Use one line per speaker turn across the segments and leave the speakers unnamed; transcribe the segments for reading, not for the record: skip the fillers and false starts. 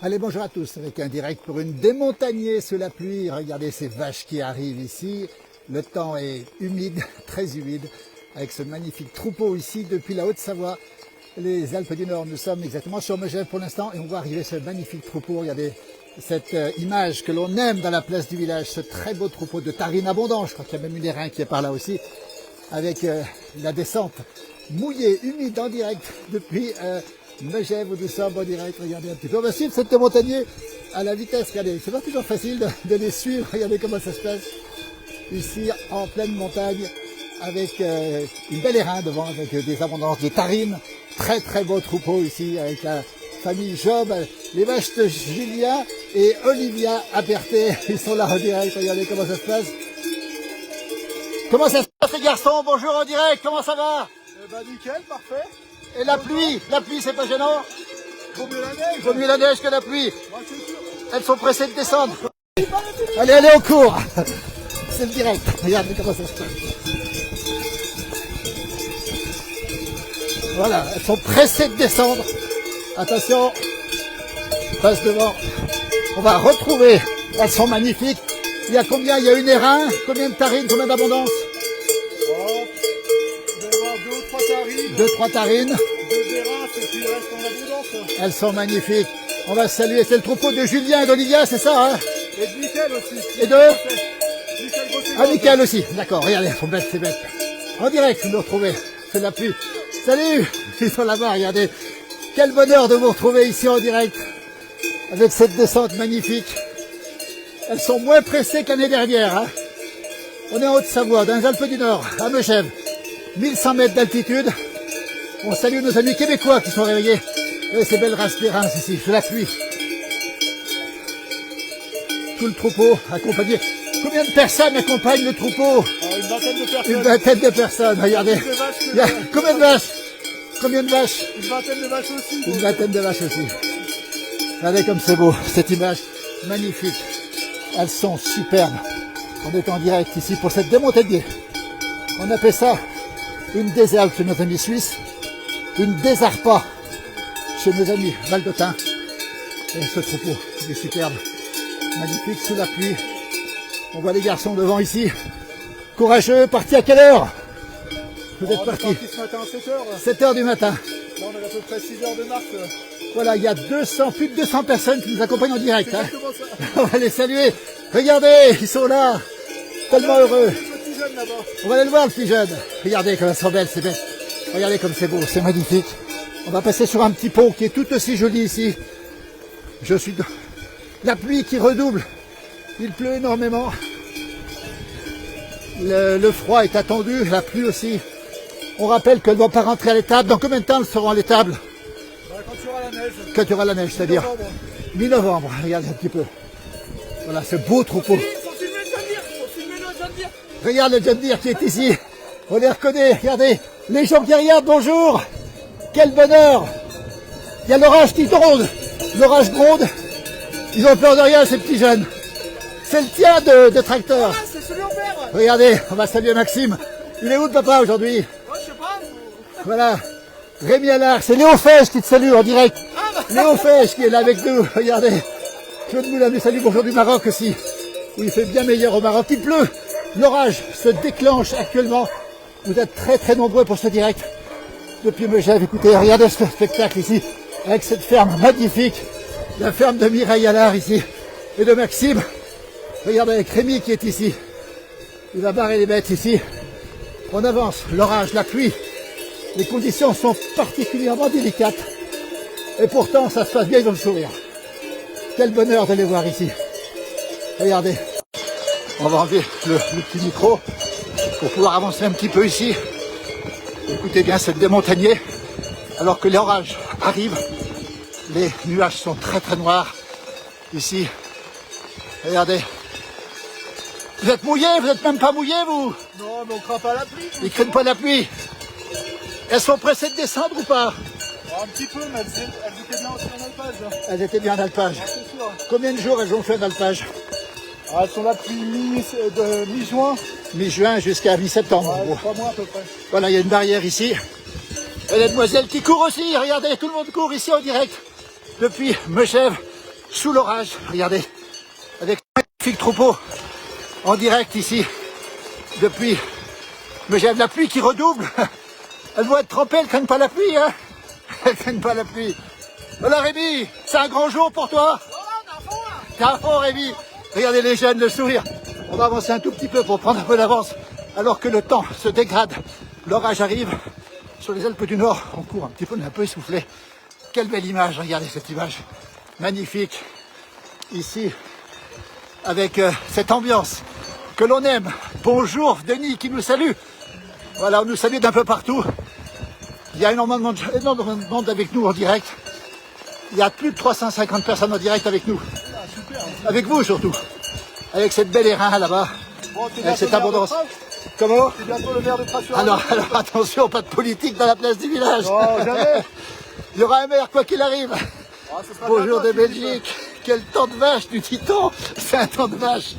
Allez, bonjour à tous, avec un direct pour une démontagnée sous la pluie. Regardez ces vaches qui arrivent ici. Le temps est humide, très humide, avec ce magnifique troupeau ici depuis la Haute-Savoie. Les Alpes du Nord, nous sommes exactement sur Megève pour l'instant et on voit arriver ce magnifique troupeau. Regardez cette image que l'on aime dans la place du village, ce très beau troupeau de tarines abondants. Je crois qu'il y a même une airain qui est par là aussi, avec la descente mouillée, humide en direct depuis Megève où nous sommes en direct. Regardez un petit peu. On va suivre cette montagnier à la vitesse. Regardez, c'est pas toujours facile de les suivre. Regardez comment ça se passe ici en pleine montagne avec une belle airain devant, avec des abondances de tarines. Très très beau troupeau ici avec la famille Job, les vaches de Julien et Olivia Aperté. Ils sont là en direct. Regardez comment ça se passe. Comment ça se passe les garçons? Bonjour en direct, comment ça va?
Nickel, parfait.
Et la pluie c'est pas gênant?
Vaut mieux la neige.
Vaut mieux la neige que la pluie.
Ouais, c'est sûr.
Elles sont pressées de descendre. Allez, allez au cours. C'est le direct. Regardez comment ça se passe. Voilà, elles sont pressées de descendre. Attention, passe devant. On va retrouver. Elles sont magnifiques. Il y a combien? Il y a une airain. Combien de tarines? Combien d'abondance?
Oh, il doit y avoir 2 ou 3 tarines.
2-3 tarines.
2 érins, et puis le reste en abondance.
Elles sont magnifiques. On va saluer. C'est le troupeau de Julien et d'Olivia, c'est ça, hein?
Et de nickel aussi.
Et de
Nickel Grosset.
Ah, nickel aussi. D'accord, regardez, faut bête, c'est bête. En direct, vous nous retrouvez. C'est la pluie. Salut! Ils sont là-bas, regardez. Quel bonheur de vous retrouver ici en direct. Avec cette descente magnifique. Elles sont moins pressées que l'année dernière, hein. On est en Haute-Savoie, dans les Alpes du Nord, à Megève. 1100 mètres d'altitude. On salue nos amis québécois qui sont réveillés. Et ces belles races d'érins ici, sous la pluie. Tout le troupeau accompagné. Combien de personnes accompagnent le troupeau?
Une vingtaine de personnes.
Une vingtaine de personnes, regardez. Il y a combien de vaches? Combien de vaches?
Une vingtaine de vaches aussi.
Une vingtaine de vaches aussi. Regardez comme c'est beau, cette image magnifique. Elles sont superbes. On est en direct ici pour cette démontagnée. On appelle ça une désherbe chez nos amis suisses, une désarpa chez nos amis valdotins. Et ce troupeau, il est superbe, magnifique sous la pluie. On voit les garçons devant ici, courageux. Partis à quelle heure? Vous êtes partis
ce matin à 7h.
7 heures du matin.
Là, on a à peu près 6 heures de marche.
Voilà, il y a plus de 200 personnes qui nous accompagnent en direct. Hein.
Exactement ça.
On va les saluer. Regardez, ils sont là. Tellement heureux.
Le petit jeune là-bas.
On va aller le voir, le petit jeune. Regardez comme elles sont belles, c'est belle. Regardez comme c'est beau, c'est magnifique. On va passer sur un petit pont qui est tout aussi joli ici. Je suis dans la pluie qui redouble. Il pleut énormément. Le froid est attendu, la pluie aussi. On rappelle qu'elle ne va pas rentrer à l'étable. Dans combien de temps elles seront à l'étable?
Quand il y aura la neige.
Quand il y aura la neige, c'est-à-dire mi-novembre. Regardez un petit peu. Voilà, ce beau troupeau.
Faut filmer le John Deere. Faut filmer le John Deere.
Regarde le John Deere qui est ici. On les reconnaît. Regardez. Les gens qui regardent, bonjour. Quel bonheur. Il y a l'orage qui gronde. L'orage gronde. Ils ont peur de rien, ces petits jeunes. C'est le tien de tracteur.
Ah, c'est celui en vert.
Regardez, on va saluer Maxime. Il est où le papa aujourd'hui?
Ouais, je sais pas.
Voilà. Rémi Allard, c'est Léo Fèche qui te salue en direct. Léo Fèche qui est là avec nous. Regardez. Claude Moulin nous salue. Bonjour du Maroc aussi. Où il fait bien meilleur au Maroc. Il pleut. L'orage se déclenche actuellement. Vous êtes très très nombreux pour ce direct. Depuis Megève, écoutez, regardez ce spectacle ici. Avec cette ferme magnifique. La ferme de Mireille Allard ici. Et de Maxime. Regardez avec Rémi qui est ici. Il va barrer les bêtes ici. On avance. L'orage, la pluie. Les conditions sont particulièrement délicates. Et pourtant, ça se passe bien, ils ont le sourire. Quel bonheur de les voir ici. Regardez. On va enlever le petit micro pour pouvoir avancer un petit peu ici. Écoutez bien cette démontagnée. Alors que l'orage arrive, les nuages sont très très noirs ici. Regardez. Vous êtes mouillés, vous n'êtes même pas mouillés, vous?
Non, mais on craint pas la pluie.
Ils ne craignent pas la pluie. Elles sont pressées de descendre ou pas?
Un petit peu, mais elles étaient bien aussi en alpage.
Elles étaient bien en alpage.
C'est sûr.
Combien de jours elles ont fait d'alpage?
Elles sont là depuis mi-juin.
Mi-juin jusqu'à mi-septembre.
Ouais, 3 mois à peu près.
Voilà, il y a une barrière ici. Et la demoiselle qui court aussi, regardez, tout le monde court ici en direct. Depuis Megève, sous l'orage, regardez, avec un magnifique troupeau en direct ici, depuis Megève, la pluie qui redouble. Elles vont être trempées, elles ne craignent pas la pluie, hein. Elles ne craignent pas la pluie. Voilà Rémi, c'est un grand jour pour toi. T'es à fond Rémi. Regardez les jeunes, le sourire. On va avancer un tout petit peu pour prendre un peu d'avance, alors que le temps se dégrade. L'orage arrive sur les Alpes du Nord. On court un petit peu, on est un peu essoufflé. Quelle belle image, regardez cette image. Magnifique. Ici, avec cette ambiance que l'on aime. Bonjour Denis qui nous salue. Voilà, on nous salue d'un peu partout. Il y a énormément de monde avec nous en direct. Il y a plus de 350 personnes en direct avec nous. Avec vous surtout. Avec cette belle airain là-bas.
Bon,
avec cette abondance. Comment?
C'est bientôt le maire de Trappes.
Alors attention, pas de politique dans la place du village.
Non, jamais.
Il y aura un maire quoi qu'il arrive.
Ah, ce sera
Bonjour de
bientôt,
Belgique. Quel temps de vache du Titan. C'est un temps de vache.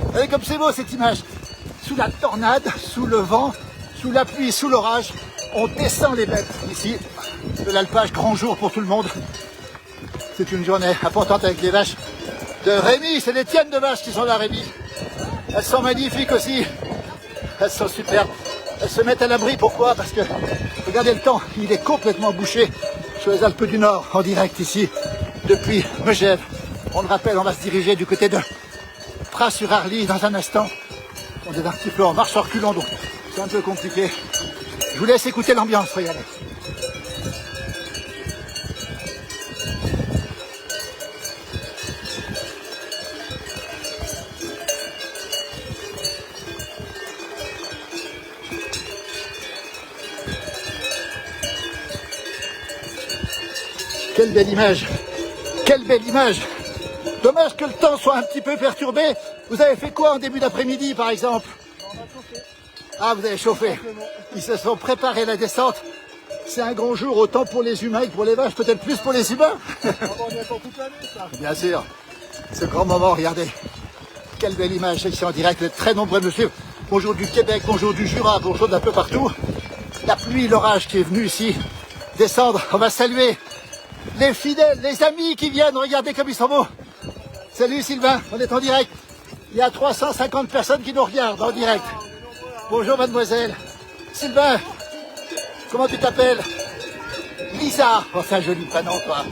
Regardez comme c'est beau cette image. Sous la tornade, sous le vent, sous la pluie, sous l'orage, on descend les bêtes ici. De l'alpage, grand jour pour tout le monde. C'est une journée importante avec les vaches de Rémi. C'est les tiennes de vaches qui sont là, Rémi. Elles sont magnifiques aussi. Elles sont superbes. Elles se mettent à l'abri. Pourquoi? Parce que, regardez le temps, il est complètement bouché sur les Alpes du Nord, en direct ici, depuis Megève. On le rappelle, on va se diriger du côté de Pras-sur-Arly dans un instant. On est un petit peu en marche en reculant, donc c'est un peu compliqué. Je vous laisse écouter l'ambiance, regardez. Quelle belle image! Quelle belle image! Dommage que le temps soit un petit peu perturbé. Vous avez fait quoi en début d'après-midi, par exemple? Ah, vous avez chauffé. Ils se sont préparés la descente. C'est un grand jour, autant pour les humains que pour les vaches, peut-être plus pour les humains.
On y attend toute l'année, ça.
Bien sûr. Ce grand moment, regardez. Quelle belle image ici en direct. Vous êtes très nombreux à me suivre. Bonjour du Québec, bonjour du Jura, bonjour d'un peu partout. La pluie, l'orage qui est venu ici descendre. On va saluer les fidèles, les amis qui viennent. Regardez comme ils sont beaux. Salut Sylvain, on est en direct. Il y a 350 personnes qui nous regardent en direct. Bonjour mademoiselle. Sylvain, comment tu t'appelles? Lisa. Oh, c'est un joli prénom, toi.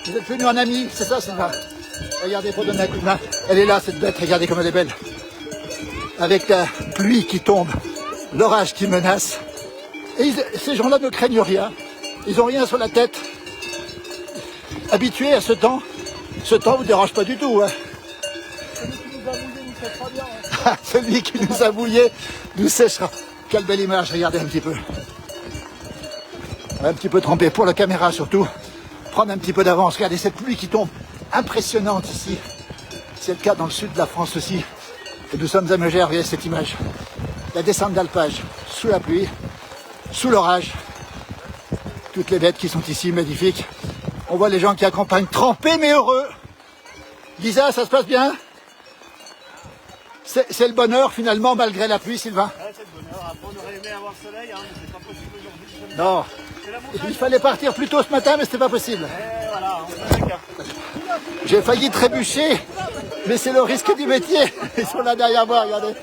Vous êtes venu en ami, c'est ça Sylvain? Regardez pour donner un coup de main. Elle est là, cette bête, regardez comme elle est belle. Avec la pluie qui tombe, l'orage qui menace. Et ces gens-là ne craignent rien. Ils n'ont rien sur la tête. Habitués à ce temps ne vous dérange pas du tout. Hein.
Celui qui nous a mouillé,
Celui qui nous a mouillé nous
nous séchera bien.
séchera. Quelle belle image, regardez un petit peu. Un petit peu trempé pour la caméra surtout. Prendre un petit peu d'avance. Regardez cette pluie qui tombe. Impressionnante ici. C'est le cas dans le sud de la France aussi. Et nous sommes à Megève, regardez cette image. La descente d'alpage sous la pluie, sous l'orage. Toutes les bêtes qui sont ici, magnifiques. On voit les gens qui accompagnent trempés mais heureux. Lisa, ça se passe bien? C'est le bonheur finalement malgré la pluie, Sylvain?
Ouais, c'est le bonheur. Après, on aurait aimé avoir le soleil, hein, mais c'est pas possible aujourd'hui.
Non.
C'est la montagne.
Il fallait partir plus tôt ce matin mais c'était pas possible.
Et voilà, on a le cas.
J'ai failli trébucher, mais c'est le risque du métier. Ils sont là derrière moi, regardez.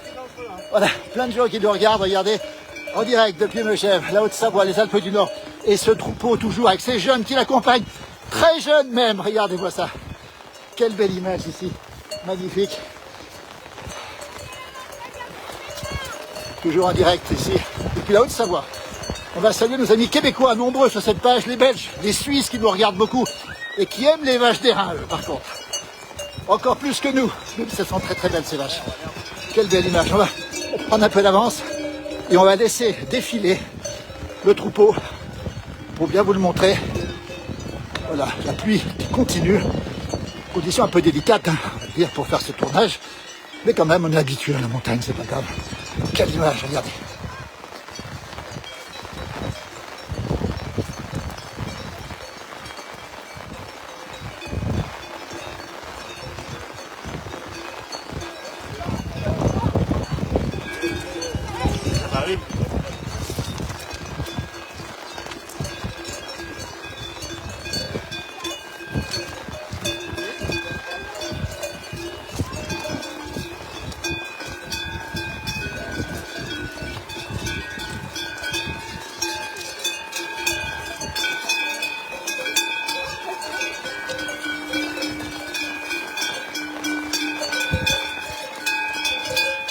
Voilà, plein de gens qui nous regardent, regardez. En direct depuis Megève, la Haute-Savoie, les Alpes du Nord. Et ce troupeau toujours avec ces jeunes qui l'accompagnent. Très jeunes même, regardez-moi ça. Quelle belle image ici, magnifique. Toujours en direct ici, depuis la Haute-Savoie. On va saluer nos amis québécois, nombreux sur cette page, les Belges, les Suisses qui nous regardent beaucoup et qui aiment les vaches d'airain, eux, par contre. Encore plus que nous, même si elles sont très très belles ces vaches. Quelle belle image. On va prendre un peu d'avance et on va laisser défiler le troupeau pour bien vous le montrer. Voilà, la pluie qui continue. Condition un peu délicate, hein, on va dire, pour faire ce tournage. Mais quand même, on est habitué à la montagne, c'est pas grave. Quelle image, regardez.
Ça arrive.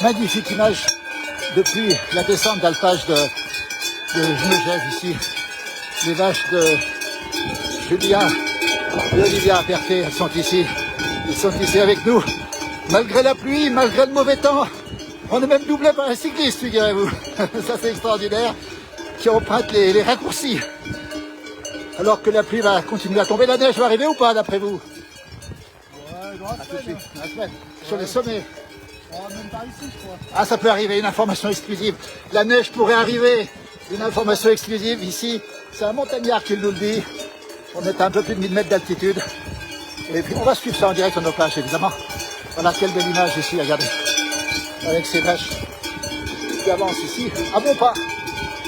Magnifique image depuis la descente d'alpage de Megève ici. Les vaches de Julien et Olivia Perquet, elles sont ici. Ils sont ici avec nous. Malgré la pluie, malgré le mauvais temps. On est même doublé par un cycliste, figurez-vous. Ça c'est extraordinaire. Qui emprunte les raccourcis. Alors que la pluie va continuer à tomber. La neige va arriver ou pas d'après vous?
Ouais, dans
la semaine. Sur les sommets.
Même par ici, je crois.
Ah, ça peut arriver, une information exclusive. La neige pourrait arriver. Une information exclusive ici. C'est un montagnard qui nous le dit. On est à un peu plus de 1000 mètres d'altitude. Et puis on va suivre ça en direct sur nos pages, évidemment. Voilà, quelle belle image ici, regardez. Avec ces vaches qui avancent ici. À bon pas.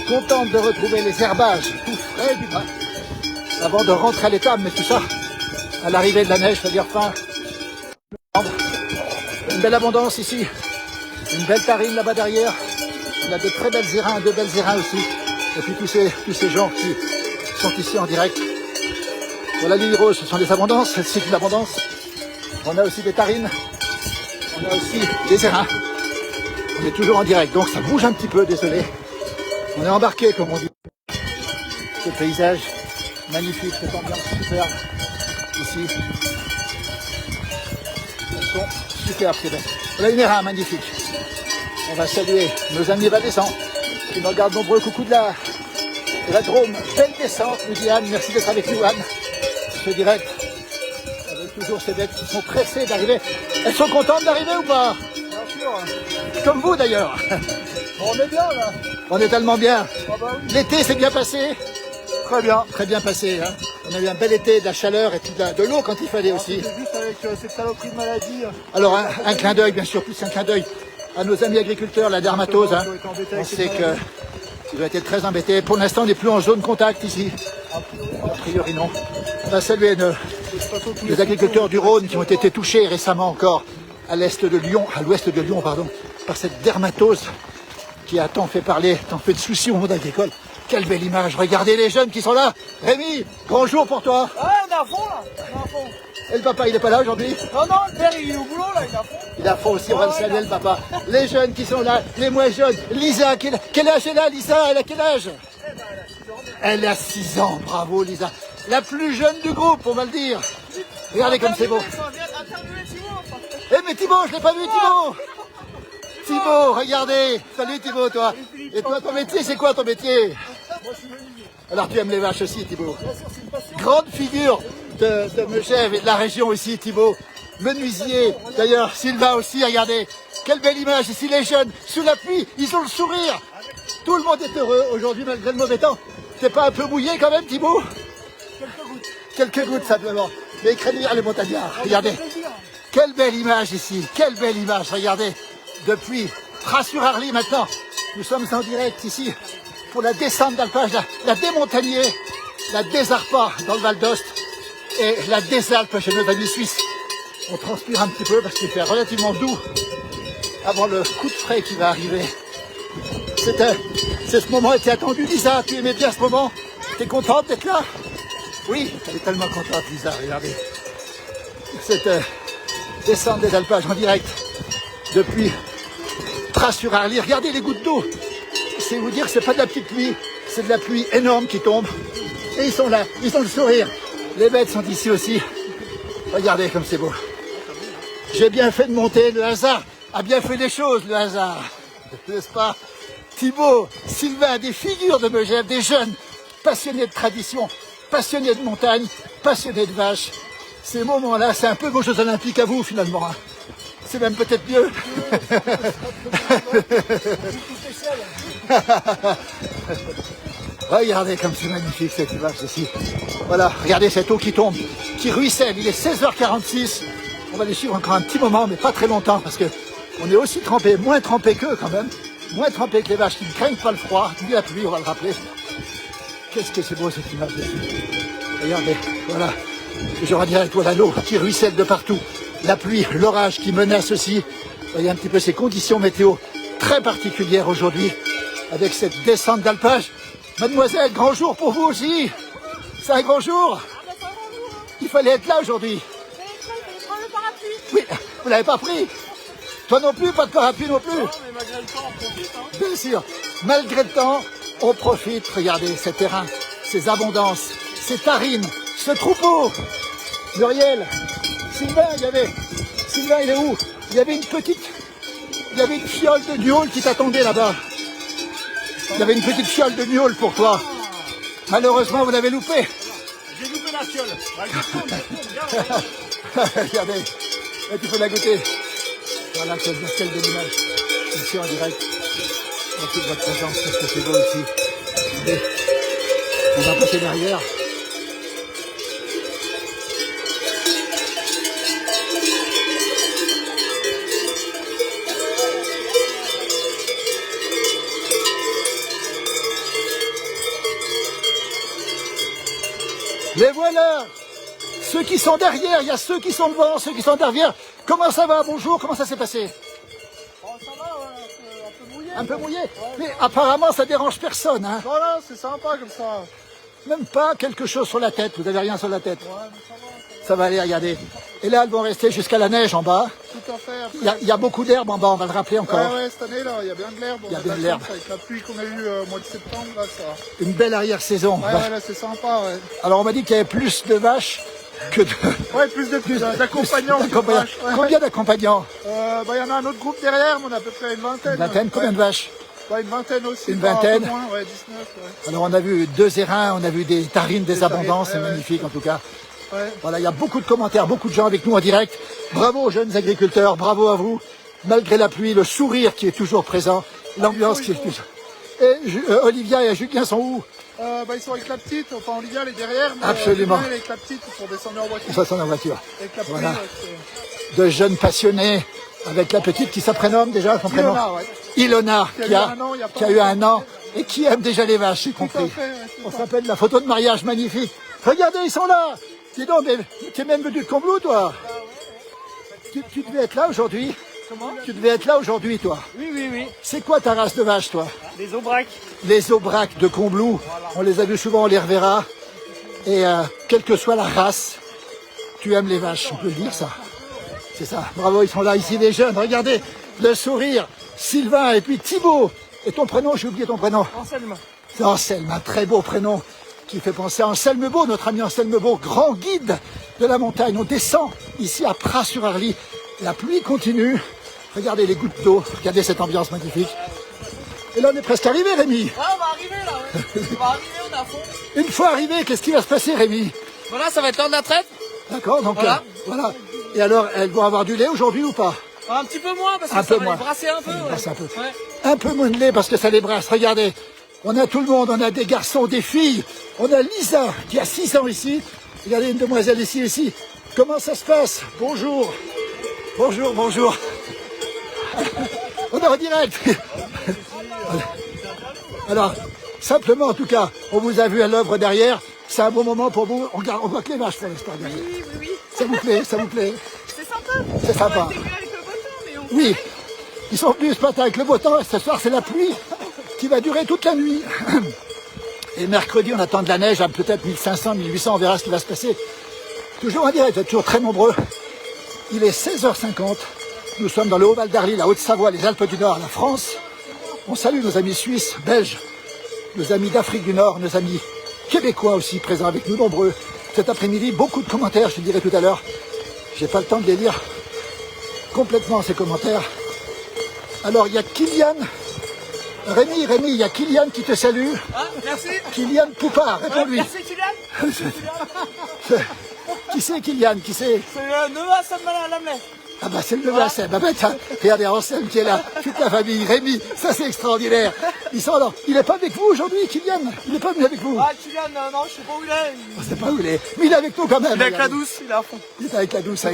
Contente de retrouver les herbages tout frais du bas. Avant de rentrer à l'étable, mais tout ça, à l'arrivée de la neige, c'est-à-dire fin. Une belle abondance ici. Une belle tarine là-bas derrière. Il y a de très belles érins, de belles érins aussi. Et puis tous ces gens qui sont ici en direct. Voilà, la ligne rose, ce sont des abondances. C'est une abondance. On a aussi des tarines. On a aussi des érins. On est toujours en direct, donc ça bouge un petit peu, désolé. On est embarqué, comme on dit. Ce paysage magnifique, cette ambiance superbe ici. Elles sont superbes, ces bêtes. Voilà une érin magnifique. On va saluer nos amis valaisan qui nous regardent nombreux. Coucou de la Drôme. Belle descente, nous dit Anne. Merci d'être avec nous, Anne. Ce direct. Avec toujours ces bêtes qui sont pressées d'arriver. Elles sont contentes d'arriver ou pas?
Bien sûr.
Comme vous d'ailleurs.
On est bien là.
On est tellement bien.
Ah bah oui.
L'été s'est bien passé. Très bien passé. Hein. On a eu un bel été, de la chaleur et puis de l'eau quand il fallait aussi.
C'est juste avec cette saloperie de maladie.
Alors un clin d'œil, bien sûr, plus qu'un clin d'œil à nos amis agriculteurs, la dermatose. Hein. On sait qu'ils ont été très embêtés. Pour l'instant, on n'est plus en zone contact ici. A priori, non. On va saluer les agriculteurs du Rhône qui ont été touchés récemment encore à l'est de Lyon, à l'ouest de Lyon, pardon, par cette dermatose qui a tant fait parler, tant fait de soucis au monde agricole. Quelle belle image, regardez les jeunes qui sont là. Rémi, grand jour pour toi.
Ouais, on est à fond là. On est à fond.
Et le papa, il n'est pas là aujourd'hui?
Non, non, le père il est au boulot là, il est à fond.
Il a fond aussi, on va le saluer le papa. Les jeunes qui sont là, les moins jeunes. Lisa, quel âge elle a, Lisa? Elle a quel âge? Elle a 6 ans, bravo Lisa. La plus jeune du groupe, on va le dire. Regardez comme c'est beau. Eh mais Thibaut, je l'ai pas vu Thibaut. Thibaut, regardez. Salut Thibaut, toi. Et toi, ton métier, c'est quoi ton métier? Alors tu aimes les vaches aussi, Thibaut. Grande figure de Megève et de la région aussi, Thibaut. Menuisier. D'ailleurs, Sylvain aussi, regardez. Quelle belle image ici, les jeunes, sous la pluie, ils ont le sourire. Tout le monde est heureux aujourd'hui, malgré le mauvais temps. T'es pas un peu mouillé quand même, Thibaut?
Quelques gouttes.
Quelques gouttes, simplement. Mais craignez les montagnards. Regardez. Quelle belle image ici. Quelle belle image. Regardez. Depuis Pras-sur-Arly maintenant. Nous sommes en direct ici pour la descente d'alpage, la démontagner, la désarpa dans le Val d'Ost et la désalpe chez nos amis suisses. On transpire un petit peu parce qu'il fait relativement doux avant le coup de frais qui va arriver. Ce moment était attendu. Lisa, tu aimais bien ce moment? T'es contente d'être là? Oui, elle est tellement contente, Lisa, regardez. Cette descente des alpages en direct depuis Pras-sur-Arly. Regardez les gouttes d'eau. C'est vous dire que c'est pas de la petite pluie, c'est de la pluie énorme qui tombe. Et ils sont là, ils ont le sourire. Les bêtes sont ici aussi. Regardez comme c'est beau. J'ai bien fait de monter, le hasard a bien fait des choses, le hasard. N'est-ce pas? Thibaut, Sylvain, des figures de Megève, des jeunes passionnés de tradition, passionnés de montagne, passionnés de vaches. Ces moments-là, c'est un peu vos Jeux Olympiques à vous finalement. Hein. C'est même peut-être mieux. Regardez comme c'est magnifique cette image ici. Voilà, regardez cette eau qui tombe, qui ruisselle. Il est 16h46. On va les suivre encore un petit moment, mais pas très longtemps, parce que on est aussi trempé, moins trempé qu'eux quand même. Moins trempé que les vaches qui ne craignent pas le froid, ni la pluie, on va le rappeler. Qu'est-ce que c'est beau cette image ici. Regardez, voilà. Je redirais, voilà l'eau qui ruisselle de partout. La pluie, l'orage qui menace aussi. Voyez un petit peu ces conditions météo très particulières aujourd'hui, avec cette descente d'alpage. Mademoiselle, grand jour pour vous aussi. C'est un grand jour. Il fallait être là aujourd'hui. Oui, vous l'avez pas pris. Toi non plus, pas de parapluie non plus.
Non, mais malgré le temps, on profite. Hein.
Bien sûr. Malgré le temps, on profite. Regardez, ces terrains, ces abondances, ces tarines, ce troupeau. Muriel, Sylvain, Sylvain, il est où? Il y avait une fiole de gnôle qui t'attendait là-bas. Il y avait une petite fiole de gnôle pour toi. Malheureusement, vous l'avez loupé.
J'ai loupé la fiole.
Regardez, là, tu peux la goûter. Voilà, quelle belle image. Ici en direct. Merci de votre présence, parce que c'est beau ici. Regardez. On va passer derrière. Les voilà. Ceux qui sont derrière, il y a ceux qui sont devant, ceux qui sont derrière. Comment ça va? Bonjour, comment ça s'est passé?
Oh, ça va, un peu mouillé.
Un peu mouillé?
Ouais.
Mais apparemment, ça dérange personne, hein?
Voilà, c'est sympa comme ça.
Même pas quelque chose sur la tête, vous n'avez rien sur la tête.
Ouais, mais ça va.
Ça va aller, regardez. Et là, elles vont rester jusqu'à la neige en bas.
Tout à fait.
Il y a beaucoup d'herbe en bas, on va le rappeler encore.
Ouais, cette année, là, il y a bien de l'herbe.
Il y a bien de l'herbe.
Avec la pluie qu'on a eue au mois de septembre, là, ça.
Une belle arrière-saison.
Ouais, là, c'est sympa, ouais.
Alors, on m'a dit qu'il y avait plus de vaches que de...
Ouais, plus d'accompagnants. que de
d'accompagnants.
vaches, ouais.
Combien d'accompagnants?
Il y en a un autre groupe derrière, mais on a à peu près une vingtaine.
Une vingtaine, combien
Ouais.
de vaches?
Une vingtaine aussi.
Une
enfin,
vingtaine.
Un peu moins, ouais, 19, ouais.
Alors, on a vu 2 airains, on a vu des tarines, des
tarines,
abondances, c'est
ouais,
magnifique en tout cas.
Ouais.
Voilà, il y a beaucoup de commentaires, beaucoup de gens avec nous en direct. Bravo aux jeunes agriculteurs, bravo à vous. Malgré la pluie, le sourire qui est toujours présent, l'ambiance qui est toujours... Et Olivia et Julien sont où?
Ils sont avec la petite, enfin Olivia elle est derrière, mais
Absolument.
Julien, elle est avec la petite, ils sont descendus en voiture.
Ils sont en voiture.
Avec la pluie,
Voilà.
ouais,
De jeunes passionnés, avec la petite qui se prénomme déjà, son prénom
Ilona, ouais.
Ilona,
Qui a eu un an, il y a pas
qui a eu un an et qui aime déjà les vaches, j'ai
Tout à
compris.
fait, ouais, c'est
On
ça.
se rappelle la photo de mariage magnifique. Regardez, ils sont là. Dis donc, mais tu es même venu de Combloux, toi. Tu devais être là aujourd'hui.
Comment?
Tu devais être là aujourd'hui, toi.
Oui.
C'est quoi ta race de vache, toi?
Les aubracs.
Les aubracs de Combloux. On les a vus souvent, on les reverra. Et quelle que soit la race, tu aimes les vaches, on peut le dire ça. C'est ça. Bravo, ils sont là ici, les jeunes. Regardez, le sourire. Sylvain et puis Thibaut. Et ton prénom, j'ai oublié ton prénom.
Anselme.
C'est Anselme, un très beau prénom qui fait penser à Anselme Beau, notre ami Anselme Beau, grand guide de la montagne. On descend ici à Pras-sur-Arly. La pluie continue. Regardez les gouttes d'eau. Regardez cette ambiance magnifique. Et là, on est presque arrivé, Rémi.
Ouais, on va arriver là, ouais. On va arriver, on est à fond.
Une fois arrivé, qu'est-ce qui va se passer, Rémi?
Voilà, ça va être l'heure de la traite.
D'accord, donc
Voilà.
voilà. Et alors, elles vont avoir du lait aujourd'hui ou pas?
Un petit peu moins parce que
Un
ça
peu
va
moins.
les brasser un peu.
Ça les
Ouais.
brasse un peu.
Ouais.
Un peu moins de lait parce que ça les brasse. Regardez, on a tout le monde, on a des garçons, des filles. On a Lisa qui a 6 ans ici. Regardez une demoiselle ici. Comment ça se passe? Bonjour. Bonjour. On est en direct. Alors, simplement en tout cas, on vous a vu à l'œuvre derrière. C'est un bon moment pour vous. On voit que les vaches pour l'instant derrière.
Oui.
Ça vous plaît?
C'est sympa.
C'est sympa.
On va intégrer avec le beau temps, mais on...
Oui, ils sont venus ce matin avec le beau temps et ce soir c'est la pluie qui va durer toute la nuit. Et mercredi on attend de la neige à peut-être 1500, 1800, on verra ce qui va se passer. Toujours en direct, vous êtes toujours très nombreux. Il est 16h50, nous sommes dans le Haut-Val d'Arly, la Haute-Savoie, les Alpes du Nord, la France. On salue nos amis suisses, belges, nos amis d'Afrique du Nord, nos amis québécois aussi présents avec nous nombreux. Cet après-midi, beaucoup de commentaires, je le dirai tout à l'heure. J'ai pas le temps de les lire complètement ces commentaires. Alors il y a Kylian, Rémi, il y a Kylian qui te salue.
Ah, merci.
Kylian Poupard, réponds-lui.
Merci Kylian.
Qui c'est Kylian? Qui c'est?
C'est le neveu à Saint-Malin-Lamlet.
Ah bah c'est le neveu Anselme. Ah bah tiens, regardez Anselme qui est là, toute la famille, Rémi, ça c'est extraordinaire. Ils sont là. Il n'est pas avec vous aujourd'hui, Kylian? Il n'est pas venu avec vous?
Ah, Kylian, non, je sais pas où il est.
On sait pas où il est, mais il est avec nous quand même.
Il est avec la
regardez.
douce, il est à fond.
Il est avec la douce.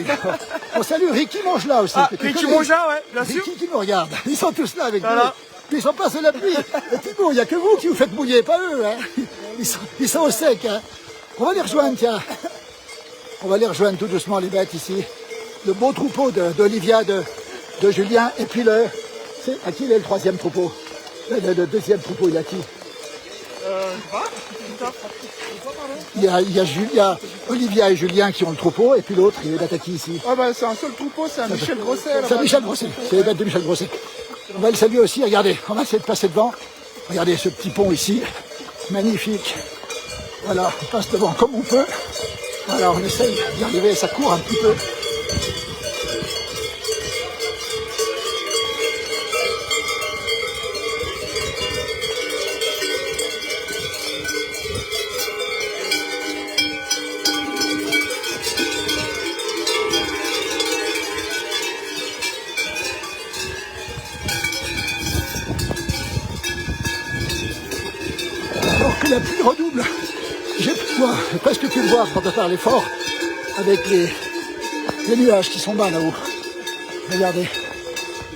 On salue Ricky Mangelat aussi.
Ah,
que tu
Ricky
connais.
Mongea, ouais, bien sûr.
Ricky qui nous regarde. Ils sont tous là avec
Voilà.
nous. Puis ils sont pas sous la pluie. Et Thibaut, il n'y a que vous qui vous faites mouiller, pas eux. Hein. Ils sont au sec. Hein. On va les rejoindre, tiens. On va les rejoindre tout doucement, les bêtes ici. Le beau troupeau d'Olivia, de Julien. Et puis à qui il est le troisième troupeau? Le deuxième troupeau, il a qui? Il y a Olivia et Julien qui ont le troupeau, et puis l'autre, il est d'attaquer ici.
Ah bah c'est un seul troupeau, c'est un Michel Grosset.
C'est un Michel Grosset, c'est les bêtes de Michel Grosset. On va le saluer aussi, regardez, on va essayer de passer devant. Regardez ce petit pont ici, magnifique. Voilà, on passe devant comme on peut. Voilà, on essaye d'y arriver, ça court un petit peu. Alors que la pluie redouble, j'ai presque pu le voir quand on faire l'effort avec les nuages qui sont bas là-haut. Regardez,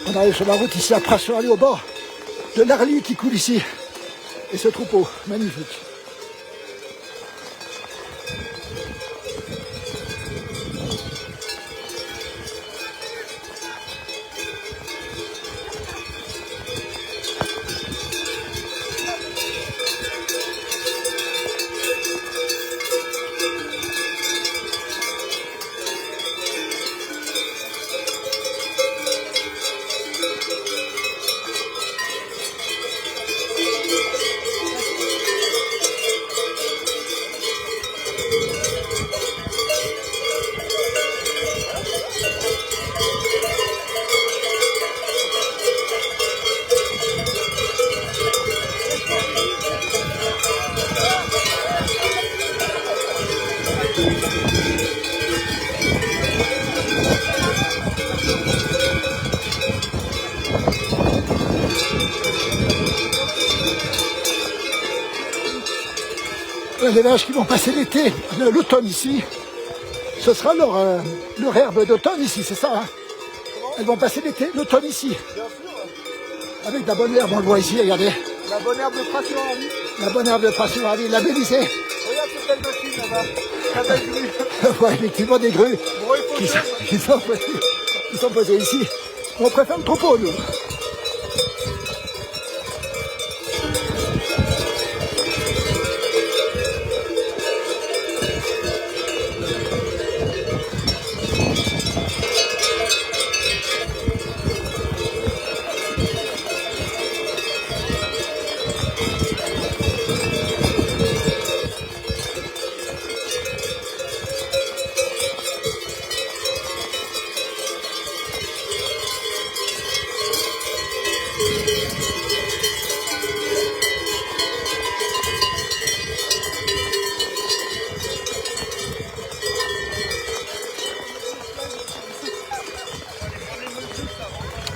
on arrive sur la route ici après sur aller au bord de l'Arly qui coule ici. Et ce troupeau, magnifique. Les vaches qui vont passer l'été, l'automne ici, ce sera leur herbe d'automne ici, c'est ça hein. Elles vont passer l'été, l'automne ici. Avec de la bonne herbe, on le voit ici, regardez.
La bonne herbe de Pras-sur-Arly.
La bonne herbe de Pras-sur-Arly, labellisée.
Regarde cette belle machine là-bas. La belle grue.
Ouais, effectivement des grues qui sont posées ici. On préfère le troupeau, nous.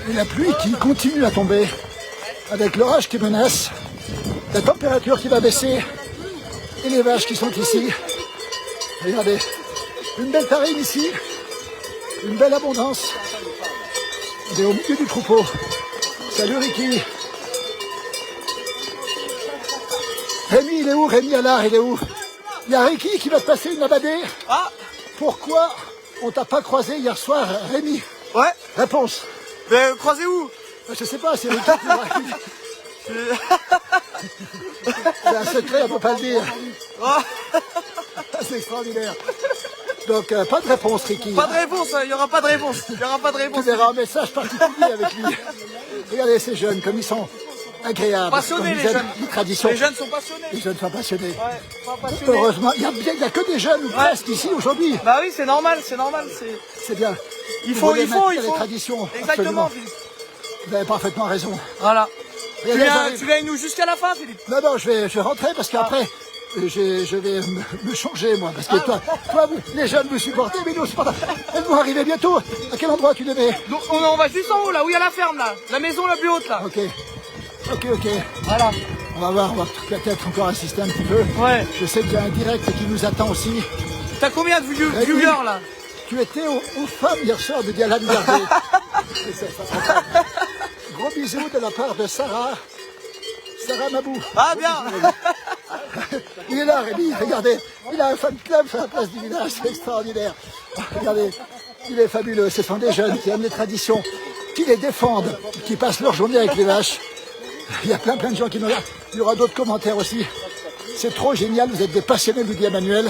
Et la pluie qui continue à tomber, avec l'orage qui menace, la température qui va baisser, et les vaches qui sont ici. Regardez, une belle farine ici, une belle abondance. On est au milieu du troupeau. Salut Ricky. Rémi, il est où? Rémi Allard, il est où? Il y a Ricky qui va te passer une abadée.
Ah.
Pourquoi on t'a pas croisé hier soir, Rémi?
Ouais.
Réponse.
Mais croisez où?
Je sais pas, c'est Ricky qui m'a dit. C'est un secret, on peut pas le dire. C'est extraordinaire. Donc, pas de réponse, Ricky.
Pas de réponse, il n'y aura pas de réponse. Il n'y aura pas de
Tu
réponse.
verras un message particulier avec lui. Regardez ces jeunes, comme ils sont agréables.
Passionnés,
comme
les
ils aiment
jeunes.
les traditions.
Les jeunes sont passionnés.
Les jeunes sont passionnés.
Ouais, pas passionnés.
Heureusement, il y a que des jeunes ou presque ici aujourd'hui.
Bah oui, c'est normal, c'est normal.
C'est bien.
Il
Vous
faut,
voulez
il faut, il
maintenir
faut.
les traditions.
Exactement,
Absolument.
Philippe.
Vous avez parfaitement raison.
Voilà.
Regardez, j'arrive.
Tu viens avec nous jusqu'à la fin, Philippe.
Non, je vais rentrer parce qu'après, je vais me changer, moi. Parce que toi, les jeunes me supportaient, mais nous, c'est pas... Elles vont arriver bientôt. À quel endroit tu les mets?
Donc, on va juste en haut, là, où il y a la ferme, là. La maison la plus haute, là.
Ok.
Voilà.
On va voir, on va peut-être encore assister un petit peu.
Ouais.
Je sais qu'il y a un direct qui nous attend aussi.
T'as combien de viewers, là?
Tu étais aux femmes hier soir de Diana Duverger. Gros bisous de la part de Sarah Mabou.
Ah, bien.
Il est là, Rémi, regardez. Il a un fan club sur la place du village, c'est extraordinaire. Regardez, il est fabuleux. Ce sont des jeunes qui aiment les traditions, qui les défendent, qui passent leur journée avec les vaches. Il y a plein de gens qui nous regardent. Il y aura d'autres commentaires aussi. C'est trop génial, vous êtes des passionnés, nous dit Emmanuel.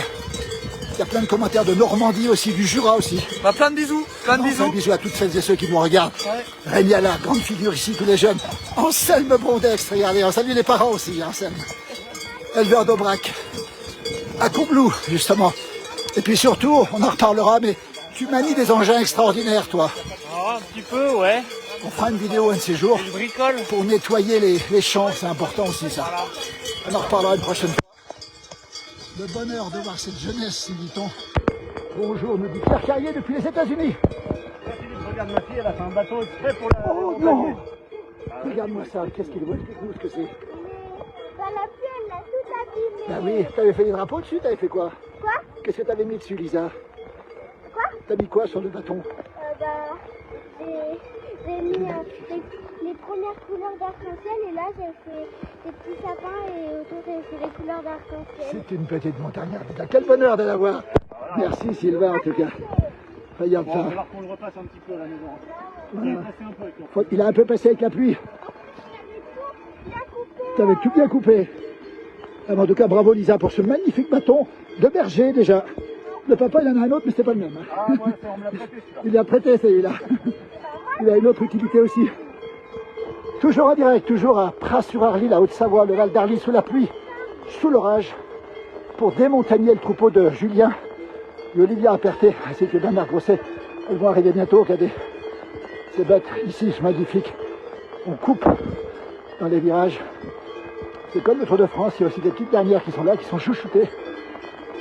Il y a plein de commentaires de Normandie aussi, du Jura aussi.
Bah, plein de bisous, plein de bisous.
Plein de bisous à toutes celles et ceux qui nous regardent.
Ouais.
Rémi Allard, grande figure ici, tous les jeunes. Anselme Brondex, regardez, on salue les parents aussi, Anselme. Éleveur d'Aubrac. À Combloux, justement. Et puis surtout, on en reparlera, mais tu manies des engins extraordinaires, toi.
Oh, un petit peu, ouais.
On fera une vidéo un de ces jours
Je bricole.
pour nettoyer les champs, c'est important aussi ça. On en reparlera une prochaine fois. Le bonheur de voir cette jeunesse, nous dit-on. Bonjour, nous dit Pierre Carrier depuis les États-Unis.
Regarde ma fille, elle a fait un bateau exprès pour la...
Oh non! Regarde-moi ça, qu'est-ce qu'il veut? Explique-nous ce que c'est.
Bah, la pluie, elle l'a tout abîmé.
Bah oui, t'avais fait des drapeaux dessus, t'avais fait quoi?
Quoi?
Qu'est-ce que t'avais mis dessus, Lisa?
Quoi?
T'as mis quoi sur le bâton?
J'ai mis les premières couleurs d'arc-en-ciel et là j'ai fait des petits sapins et autour j'ai fait les couleurs d'arc-en-ciel.
C'est une petite montagnarde. Quel bonheur de la voir. Merci Sylvain en tout cas. Regarde
Bon, il va
ça.
falloir qu'on le repasse un petit peu à la maison. Il a passé un peu avec l'eau.
Il a un peu passé avec la pluie.
Il a coupé.
T'avais tout bien coupé. Ah, mais en tout cas, bravo Lisa pour ce magnifique bâton de berger déjà. Le papa il en a un autre mais c'était pas le même.
Ah, moi, on me l'a prêté celui-là.
Il l'a prêté celui-là. Il a une autre utilité aussi. Toujours en direct, toujours à Pras-sur-Arly, la Haute-Savoie, le Val d'Arly, sous la pluie, sous l'orage, pour démontagner le troupeau de Julien et Olivia Aperté, ainsi que Bernard Grosset. Elles vont arriver bientôt, regardez. Ces bêtes ici, c'est magnifique. On coupe dans les virages. C'est comme le Tour de France, il y a aussi des petites dernières qui sont là, qui sont chouchoutées,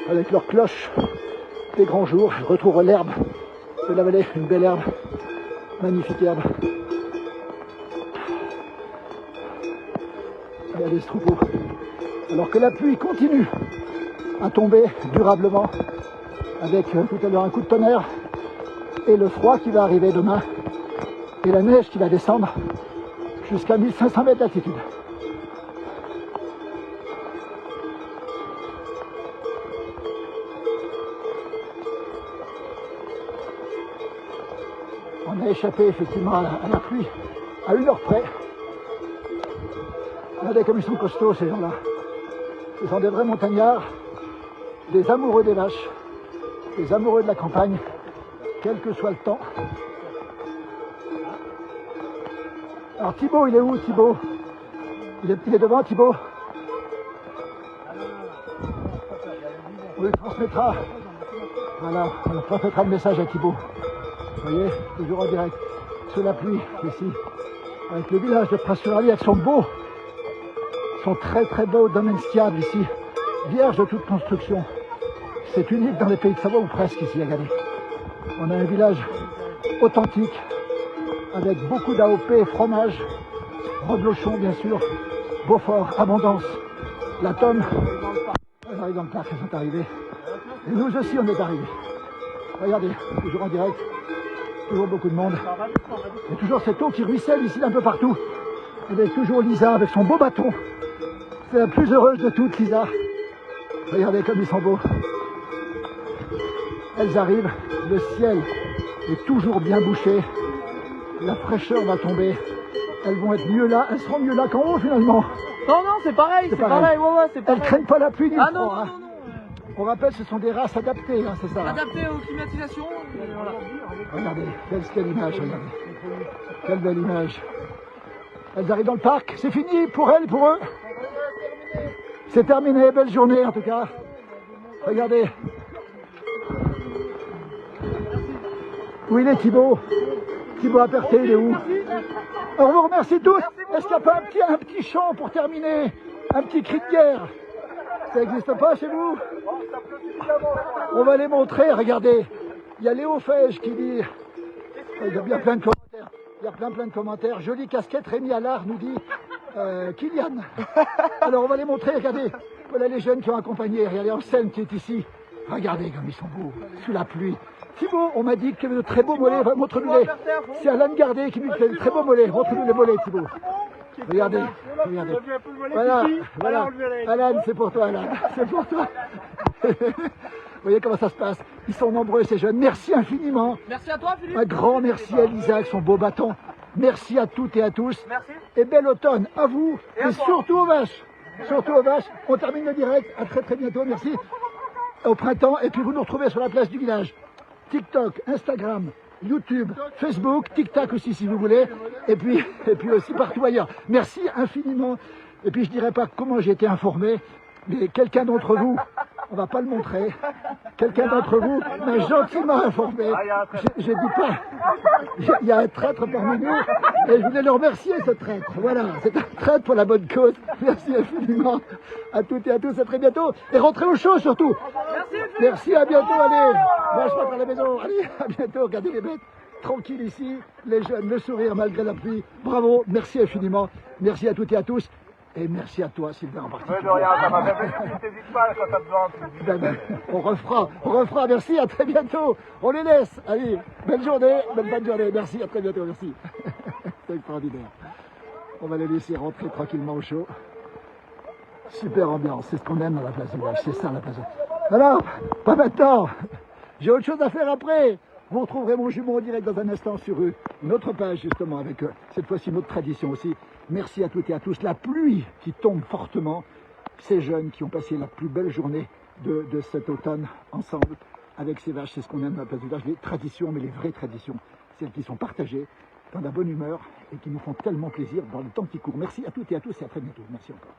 avec leurs cloches des grands jours. Je retrouve l'herbe de la vallée, une belle herbe, magnifique herbe. Regardez ce troupeau. Alors que la pluie continue à tomber durablement, avec tout à l'heure un coup de tonnerre, et le froid qui va arriver demain, et la neige qui va descendre jusqu'à 1500 mètres d'altitude. On a échappé effectivement à la pluie à 1 heure près. Regardez comme ils sont costauds ces gens-là. Ce sont des vrais montagnards, des amoureux des vaches, des amoureux de la campagne, quel que soit le temps. Alors Thibaut, il est où Thibaut? Il est devant Thibaut? On lui transmettra. Voilà, on lui transmettra le message à Thibaut. Vous voyez, toujours en direct, sous la pluie, ici, avec le village de Pras-sur-Arly, avec son beau, son très très beau domaine skiable ici, vierge de toute construction. C'est unique dans les pays de Savoie ou presque ici, regardez. On a un village authentique, avec beaucoup d'AOP, fromage, reblochon bien sûr, Beaufort, abondance, la tome. Elles arrivent dans le parc, elles sont arrivées. Et nous aussi on est arrivés. Regardez, toujours en direct. Toujours beaucoup de monde. Et toujours cette eau qui ruisselle ici d'un peu partout. Avec toujours Lisa avec son beau bâton. C'est la plus heureuse de toutes, Lisa. Regardez comme ils sont beaux. Elles arrivent, le ciel est toujours bien bouché. La fraîcheur va tomber. Elles vont être mieux là, elles seront mieux là qu'en haut finalement.
Non, non, c'est pareil, c'est pareil, ouais, ouais, c'est pareil.
Elles craignent pas la pluie ni le
Ah non,
froid.
non,
Hein.
non, non.
On rappelle, ce sont des races adaptées, hein, c'est ça. Hein.
Adapté aux climatisations, voilà.
Regardez, quelle image, regardez. Quelle belle image. Elles arrivent dans le parc, c'est fini pour elles et pour eux. C'est terminé, belle journée en tout cas. Regardez. Où il est Thibaut? Thibaut Aperté, il est où? On vous remercie tous. Est-ce qu'il n'y a pas un petit chant pour terminer? Un petit cri de guerre? Ça n'existe pas chez vous? On va les montrer, regardez. Il y a Léo Feige qui dit, il y a bien plein de commentaires, il y a plein de commentaires. Jolie casquette, Rémi Allard nous dit, Kylian. Alors on va les montrer, regardez. Voilà les jeunes qui ont accompagné, regardez Anselme qui est ici. Regardez comme ils sont beaux, sous la pluie. Thibaut, on m'a dit qu'il y avait de très beaux mollets, montre-nous-les. C'est Alain Gardet qui me dit qu'il y avait de très beaux mollets, montre-nous les mollets Thibaut. Regardez, regardez. Voilà. Alan, c'est pour toi, Alan. C'est pour toi. Vous voyez comment ça se passe. Ils sont nombreux, ces jeunes. Merci infiniment.
Merci à toi, Philippe.
Un grand merci à Lisa avec son beau bâton. Merci à toutes et à tous.
Merci.
Et bel automne à vous. Et
à toi.
surtout aux vaches. surtout aux vaches. On termine le direct. À très très bientôt. Merci. Au printemps. Et puis vous nous retrouvez sur la place du village. TikTok, Instagram, YouTube, Facebook, TikTok aussi si vous voulez. Et puis aussi partout ailleurs. Merci infiniment. Et puis je dirais pas comment j'ai été informé, mais quelqu'un d'entre vous, on va pas le montrer, quelqu'un d'entre vous m'a gentiment informé. Je dis pas, il y a un traître parmi nous, et je voulais le remercier ce traître. Voilà, c'est un traître pour la bonne cause. Merci infiniment à toutes et à tous, à très bientôt. Et rentrez au chaud surtout. Merci, à bientôt, allez. Moi je rentre à la maison, allez, à bientôt, regardez les bêtes. Tranquille ici, les jeunes, le sourire malgré la pluie. Bravo, merci infiniment. Merci à toutes et à tous. Et merci à toi, Sylvain, en particulier.
De rien, ça m'a fait plaisir, n'hésite pas quand t'as besoin.
On refera, merci, à très bientôt. On les laisse, allez, belle journée, belle fin de journée, merci, à très bientôt, merci. C'est extraordinaire. On va les laisser rentrer tranquillement au chaud. Super ambiance, c'est ce qu'on aime dans la place du village, c'est ça la place. Alors, pas maintenant, j'ai autre chose à faire après. Vous retrouverez mon jumeau en direct dans un instant sur une autre page justement avec cette fois-ci une autre tradition aussi. Merci à toutes et à tous. La pluie qui tombe fortement. Ces jeunes qui ont passé la plus belle journée de cet automne ensemble avec ces vaches. C'est ce qu'on aime dans la place du village. Les traditions, mais les vraies traditions. Celles qui sont partagées dans la bonne humeur et qui nous font tellement plaisir dans le temps qui court. Merci à toutes et à tous et à très bientôt. Merci encore.